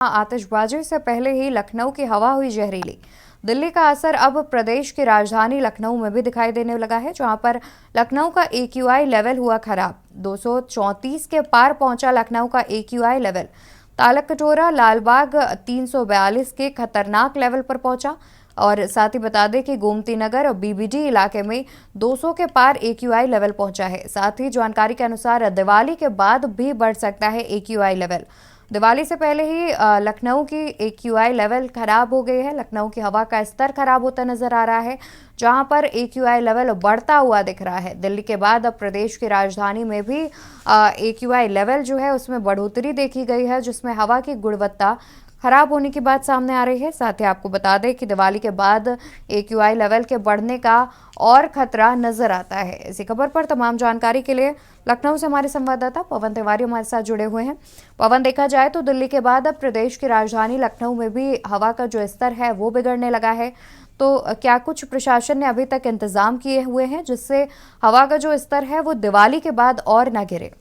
आतिशबाजी से पहले ही लखनऊ की हवा हुई जहरीली। दिल्ली का असर अब प्रदेश की राजधानी लखनऊ में भी दिखाई देने लगा है, जहां पर लखनऊ का AQI लेवल हुआ खराब। 234 के पार पहुंचा लखनऊ का AQI लेवल। तालकटोरा लालबाग 342 के खतरनाक लेवल पर पहुंचा। और साथ ही बता दें कि गोमती नगर और BBD इलाके में 200 के पार AQI लेवल पहुंचा है। साथ ही जानकारी के अनुसार दिवाली के बाद भी बढ़ सकता है AQI लेवल। दिवाली से पहले ही लखनऊ की AQI लेवल खराब हो गई है। लखनऊ की हवा का स्तर खराब होता नजर आ रहा है, जहां पर AQI लेवल बढ़ता हुआ दिख रहा है। दिल्ली के बाद अब प्रदेश की राजधानी में भी AQI लेवल जो है उसमें बढ़ोतरी देखी गई है, जिसमें हवा की गुणवत्ता खराब होने की बात सामने आ रही है। साथ ही आपको बता दें कि दिवाली के बाद AQI लेवल के बढ़ने का और खतरा नजर आता है। इसी खबर पर तमाम जानकारी के लिए लखनऊ से हमारे संवाददाता पवन तिवारी हमारे साथ जुड़े हुए हैं। पवन, देखा जाए तो दिल्ली के बाद अब प्रदेश की राजधानी लखनऊ में भी हवा का जो स्तर है वो बिगड़ने लगा है, तो क्या कुछ प्रशासन ने अभी तक इंतजाम किए हुए हैं जिससे हवा का जो स्तर है वो दिवाली के बाद और न गिरे?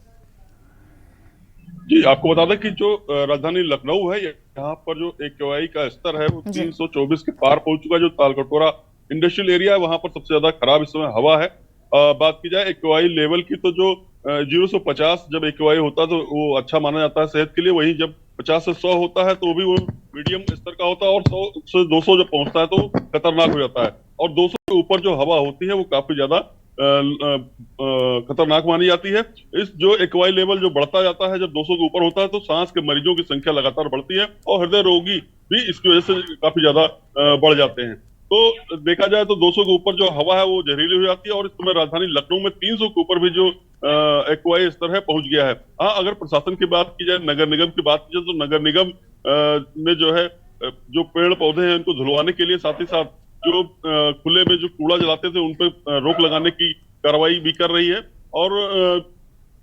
जी, आपको बता दें कि जो राजधानी लखनऊ है, यहाँ पर जो AQI का स्तर है वो 324 के पार पहुंच चुका है। जो तालकटोरा इंडस्ट्रियल एरिया है वहां पर सबसे ज्यादा खराब इस समय हवा है। बात की जाए AQI लेवल की, तो जो 0 से 50 जब AQI होता है तो वो अच्छा माना जाता है सेहत के लिए। वहीं जब 50 से 100 होता है तो वो भी वो मीडियम स्तर का होता है, और 100 से 200 जब पहुंचता है तो खतरनाक हो जाता है। और 200 के ऊपर जो हवा होती है वो काफी ज्यादा खतरनाक मानी जाती है। इस जो AQI लेवल जो बढ़ता जाता है, जब 200 के ऊपर होता है तो सांस के मरीजों की संख्या लगातार बढ़ती है और हृदय रोगी भी इसकी वजह से काफी ज्यादा बढ़ जाते हैं। तो देखा जाए तो 200 के ऊपर जो हवा है वो जहरीली हो जाती है, और इस समय राजधानी लखनऊ में 300 के ऊपर भी जो AQI स्तर है पहुंच गया है। हाँ, अगर प्रशासन की बात की जाए, नगर निगम की बात की जाए, तो नगर निगम में जो है जो पेड़ पौधे हैं उनको धुलवाने के लिए, साथ ही साथ जो खुले में जो कूड़ा जलाते थे उन पर रोक लगाने की कार्रवाई भी कर रही है। और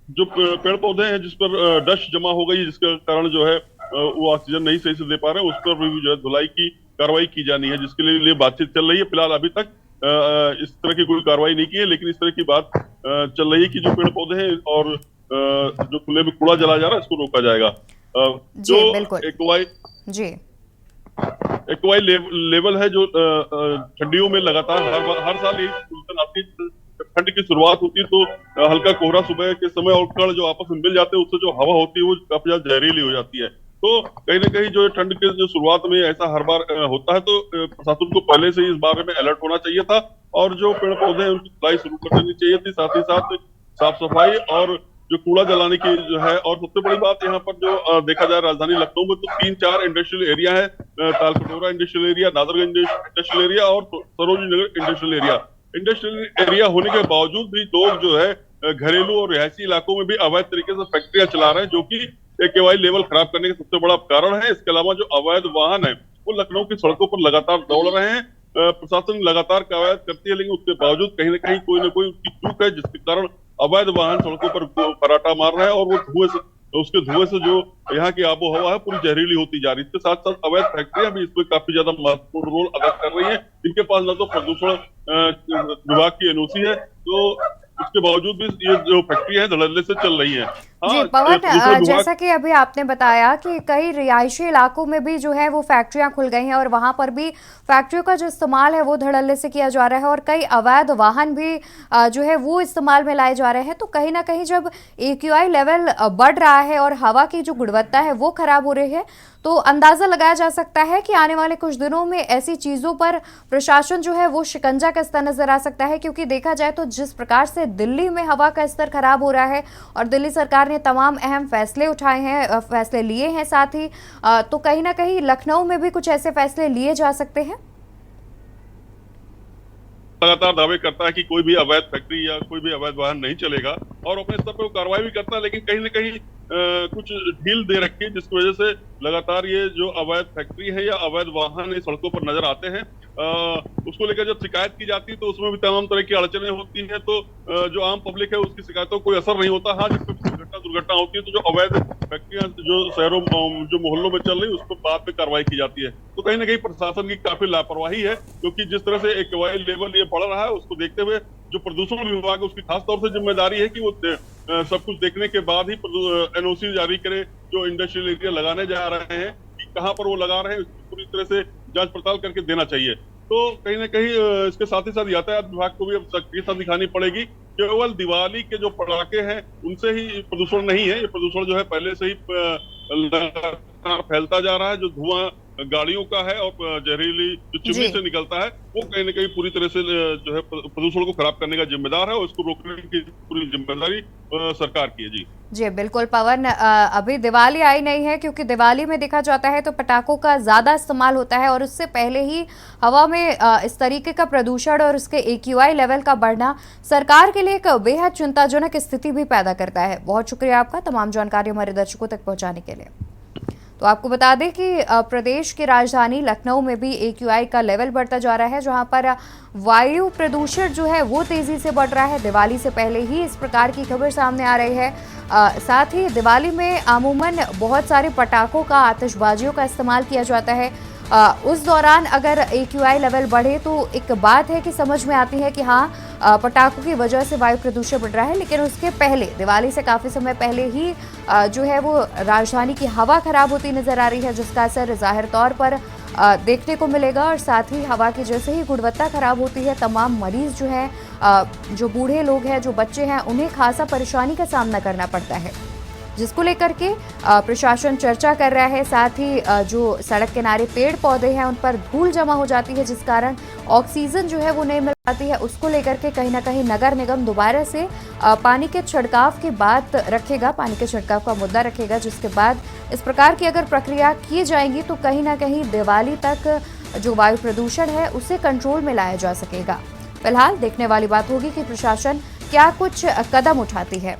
जो पेड़ पौधे हैं जिस पर डस्ट जमा हो गई, जिसके कारण जो है वो ऑक्सीजन नहीं सही से दे पा रहे हैं, उस पर भी जो है धुलाई की कार्रवाई की जानी है, जिसके लिए बातचीत चल रही है। फिलहाल अभी तक इस तरह की कोई कार्रवाई नहीं की है, लेकिन इस तरह की बात चल रही है कि जो पेड़ पौधे हैं और जो खुले में कूड़ा जलाया जा रहा है इसको रोका जाएगा। जो जी बिल्कुल जी AQI लेवल है जो ठंडियों में लगातार हर साल ये सिलसिला आती है। ठंड की शुरुआत होती है तो हल्का कोहरा सुबह के समय और कण जो आपस में मिल जाते हैं, उससे जो हवा होती है वो काफी ज्यादा जहरीली हो जाती है। तो कहीं ना कहीं जो ठंड के जो शुरुआत में ऐसा हर बार होता है, तो प्रशासन को पहले से ही इस बारे में अलर्ट होना चाहिए था, और जो पेड़ पौधे हैं उनकी खुदाई शुरू कर देनी चाहिए थी। साथ ही साथ साफ सफाई और जो कूड़ा जलाने की जो है, और सबसे बड़ी बात यहाँ पर जो देखा जाए राजधानी लखनऊ में तो 3-4 इंडस्ट्रियल एरिया है। Talkatora industrial area, Nadarganj industrial area और Sarojini Nagar industrial area. Industrial area होने के बावजूद भी लोग जो है घरेलू और रिहायशी इलाकों में भी अवैध तरीके से फैक्ट्रियां चला रहे हैं, जो कि AQI लेवल खराब करने का सबसे बड़ा कारण है। इसके अलावा जो अवैध वाहन है वो लखनऊ की सड़कों पर लगातार दौड़ रहे हैं। प्रशासन लगातार कवायद करती है, लेकिन उसके बावजूद कहीं ना कोई उसकी चूक है, जिसके कारण अवैध वाहन सड़कों पर फराटा मार रहा है, और वो उसके धुएं से जो यहाँ की आबो हवा है पूरी जहरीली होती जा रही है। इसके साथ साथ अवैध फैक्ट्रियां भी इसमें काफी ज्यादा महत्वपूर्ण रोल अदा कर रही है, जिनके पास न तो प्रदूषण विभाग की NOC है, तो उसके बावजूद भी ये जो फैक्ट्री है धड़ल्ले से चल रही है। जी हाँ, पवन, जैसा कि अभी आपने बताया कि कई रिहायशी इलाकों में भी जो है वो फैक्ट्रियां खुल गई हैं और वहां पर भी फैक्ट्रियों का जो इस्तेमाल है वो धड़ल्ले से किया जा रहा है, और कई अवैध वाहन भी जो है वो इस्तेमाल में लाए जा रहे हैं। तो कहीं ना कहीं जब AQI लेवल बढ़ रहा है और हवा की जो गुणवत्ता है वो खराब हो रही है, तो अंदाजा लगाया जा सकता है कि आने वाले कुछ दिनों में ऐसी चीजों पर प्रशासन जो है वो शिकंजा कसता नजर आ सकता है। क्योंकि देखा जाए तो जिस प्रकार से दिल्ली में हवा का स्तर खराब हो रहा है और दिल्ली सरकार ने तमाम अहम फैसले उठाए हैं, फैसले लिए हैं, साथ ही तो कहीं ना कहीं लखनऊ में भी कुछ ऐसे फैसले लिए जा सकते हैं। लगातार दावे करता है कि कोई भी अवैध फैक्ट्री या कोई भी अवैध वाहन नहीं चलेगा, और अपने स्तर पर वो कार्रवाई भी करता है, लेकिन कहीं ना कहीं कुछ ढील दे रखी है, जिसकी वजह से लगातार ये जो अवैध फैक्ट्री है या अवैध वाहन इस सड़कों पर नजर आते हैं। उसको लेकर जब शिकायत की जाती है तो उसमें भी तमाम तरह की अड़चने होती हैं, तो जो आम पब्लिक है उसकी शिकायतों कोई असर नहीं होता। हाँ, जिसमें दुर्घटना होती है तो जो अवैध फैक्ट्रियां जो शहरों जो मोहल्लों में चल रही है उस पर बाद में कार्रवाई की जाती है। तो कहीं ना कहीं प्रशासन की काफी लापरवाही है, क्योंकि जिस तरह से AQI लेवल ये बढ़ रहा है उसको देखते हुए जो प्रदूषण विभाग है उसकी खास तौर से जिम्मेदारी है कि वो सब कुछ देखने के बाद ही NOC जारी करे जो इंडस्ट्रियल एरिया लगाने जा रहे हैं। कहाँ पर वो लगा रहे हैं, इसकी पूरी तरह से जांच पड़ताल करके देना चाहिए। तो कहीं ना कहीं इसके साथ ही साथ यातायात विभाग को भी अब सक्रियता दिखानी पड़ेगी। केवल दिवाली के जो पटाखे हैं उनसे ही प्रदूषण नहीं है, ये प्रदूषण जो है पहले से ही लगातार फैलता जा रहा है। जो धुआं गाड़ियों का है और जहरीली जो चिमनी जी से निकलता है, वो कहीं ना कहीं पूरी तरह से जो है प्रदूषण को खराब करने का जिम्मेदार है, और इसको रोकने की पूरी जिम्मेदारी सरकार की है। जी जी बिल्कुल पवन, अभी दिवाली आई नहीं है क्योंकि दिवाली में देखा जाता है तो पटाखों का ज़्यादा इस्तेमाल होता है और उससे पहले ही हवा में इस तरीके का प्रदूषण और उसके AQI लेवल का बढ़ना सरकार के लिए एक बेहद चिंताजनक स्थिति भी पैदा करता है। बहुत शुक्रिया आपका तमाम जानकारी हमारे दर्शकों तक पहुंचाने के लिए। तो आपको बता दें कि प्रदेश की राजधानी लखनऊ में भी AQI का लेवल बढ़ता जा रहा है, जहां पर वायु प्रदूषण जो है वो तेजी से बढ़ रहा है। दिवाली से पहले ही इस प्रकार की खबर सामने आ रही है। साथ ही दिवाली में अमूमन बहुत सारे पटाखों का, आतिशबाजियों का इस्तेमाल किया जाता है। उस दौरान अगर AQI लेवल बढ़े तो एक बात है कि समझ में आती है कि हाँ पटाखों की वजह से वायु प्रदूषण बढ़ रहा है, लेकिन उसके पहले दिवाली से काफ़ी समय पहले ही जो है वो राजधानी की हवा खराब होती नजर आ रही है, जिसका असर जाहिर तौर पर देखने को मिलेगा। और साथ ही हवा की जैसे ही गुणवत्ता खराब होती है, तमाम मरीज जो हैं, जो बूढ़े लोग हैं, जो बच्चे हैं, उन्हें खासा परेशानी का सामना करना पड़ता है, जिसको लेकर के प्रशासन चर्चा कर रहा है। साथ ही जो सड़क किनारे पेड़ पौधे हैं उन पर धूल जमा हो जाती है, जिस कारण ऑक्सीजन जो है वो नहीं मिल पाती है। उसको लेकर के कहीं ना कहीं नगर निगम दोबारा से पानी के छिड़काव की बात रखेगा, पानी के छिड़काव का मुद्दा रखेगा, जिसके बाद इस प्रकार की अगर प्रक्रिया की जाएगी तो कहीं ना कहीं दिवाली तक जो वायु प्रदूषण है उसे कंट्रोल में लाया जा सकेगा। फिलहाल देखने वाली बात होगी कि प्रशासन क्या कुछ कदम उठाती है।